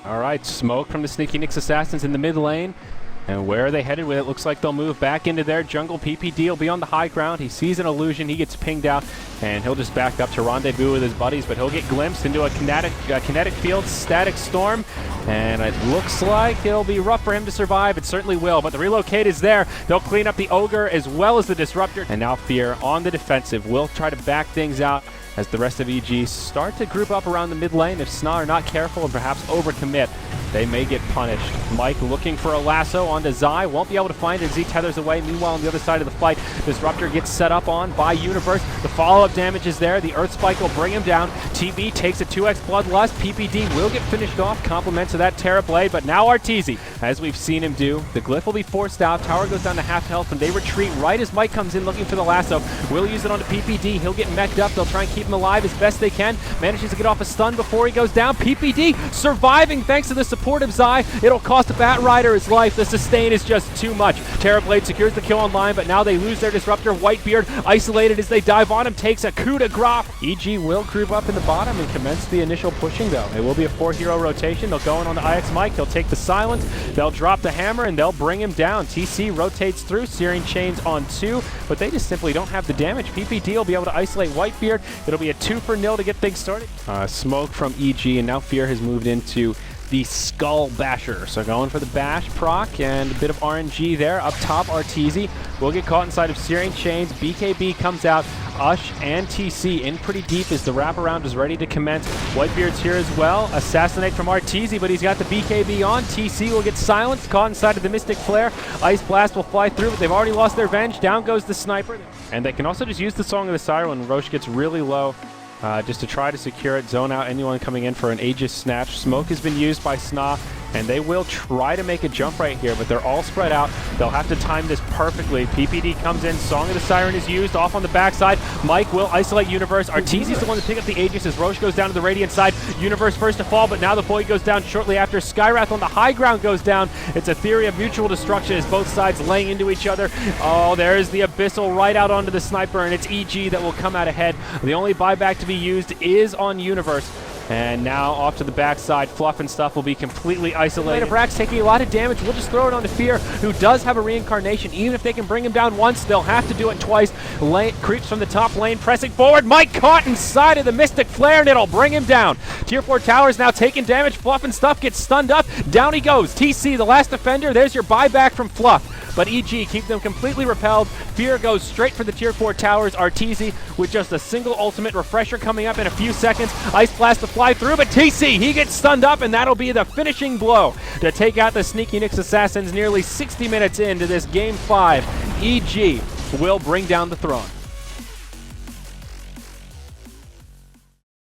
All right, smoke from the Sneaky Nyx Assassins in the mid lane. And where are they headed with it? Looks like they'll move back into their jungle. PPD will be on the high ground. He sees an illusion. He gets pinged out, and he'll just back up to rendezvous with his buddies, but he'll get glimpsed into a kinetic field, static storm, and it looks like it'll be rough for him to survive. It certainly will, but the relocate is there. They'll clean up the Ogre as well as the Disruptor. And now Fear on the defensive will try to back things out as the rest of EG start to group up around the mid lane. If Sna are not careful and perhaps overcommit, they may get punished. Mike looking for a lasso onto Zai. Won't be able to find it. Z tethers away. Meanwhile, on the other side of the fight, Disruptor gets set up on by Universe. The follow-up damage is there. The Earth Spike will bring him down. TB takes a 2x Bloodlust. PPD will get finished off. Compliments of that Terra Blade, but now Arteezy, as we've seen him do. The Glyph will be forced out. Tower goes down to half health, and they retreat right as Mike comes in looking for the lasso. Will use it onto PPD. He'll get mech'd up. They'll try and keep him alive as best they can. Manages to get off a stun before he goes down. PPD surviving thanks to the support of Zai. It'll cost a Bat Rider his life. The sustain is just too much. Terrorblade secures the kill online, but now they lose their Disruptor. Whitebeard, isolated as they dive on him, takes a coup de grace. EG will group up in the bottom and commence the initial pushing, though. It will be a 4-hero rotation. They'll go in on the IX Mike. They'll take the silence. They'll drop the hammer, and they'll bring him down. TC rotates through, Searing Chains on 2, but they just simply don't have the damage. PPD will be able to isolate Whitebeard. It'll be a 2-0 to get things started. Smoke from EG, and now Fear has moved into the Skull Basher. So going for the Bash proc and a bit of RNG there. Up top, Arteezy will get caught inside of Searing Chains. BKB comes out. Ush and TC in pretty deep as the wraparound is ready to commence. Whitebeard's here as well. Assassinate from Arteezy, but he's got the BKB on. TC will get silenced, caught inside of the Mystic Flare. Ice Blast will fly through, but they've already lost their Venge. Down goes the Sniper. And they can also just use the Song of the Siren when Roche gets really low. Just to try to secure it, zone out anyone coming in for an Aegis snatch. Smoke has been used by Sna, and they will try to make a jump right here, but they're all spread out. They'll have to time this perfectly. PPD comes in, Song of the Siren is used, off on the backside. Mike will isolate Universe. Arteezy's the one to pick up the Aegis as Roche goes down to the Radiant side. Universe first to fall, but now the Void goes down shortly after. Skywrath on the high ground goes down. It's a theory of mutual destruction as both sides laying into each other. Oh, there's the Abyssal right out onto the Sniper, and it's EG that will come out ahead. The only buyback to be used is on Universe. And now off to the backside, Fluff and stuff will be completely isolated. Brax taking a lot of damage. We'll just throw it on to Fear, who does have a reincarnation. Even if they can bring him down once, they'll have to do it twice. Lane creeps from the top lane, pressing forward. Mike caught inside of the Mystic Flare, and it'll bring him down. Tier 4 towers now taking damage. Fluff and stuff gets stunned up. Down he goes. TC, the last defender. There's your buyback from Fluff. But EG keep them completely repelled. Fear goes straight for the Tier 4 towers. Arteezy with just a single ultimate refresher coming up in a few seconds. Ice Blast to fly through, but TC, he gets stunned up, and that'll be the finishing blow to take out the Sneaky Nyx Assassins nearly 60 minutes into this Game 5. EG will bring down the throne.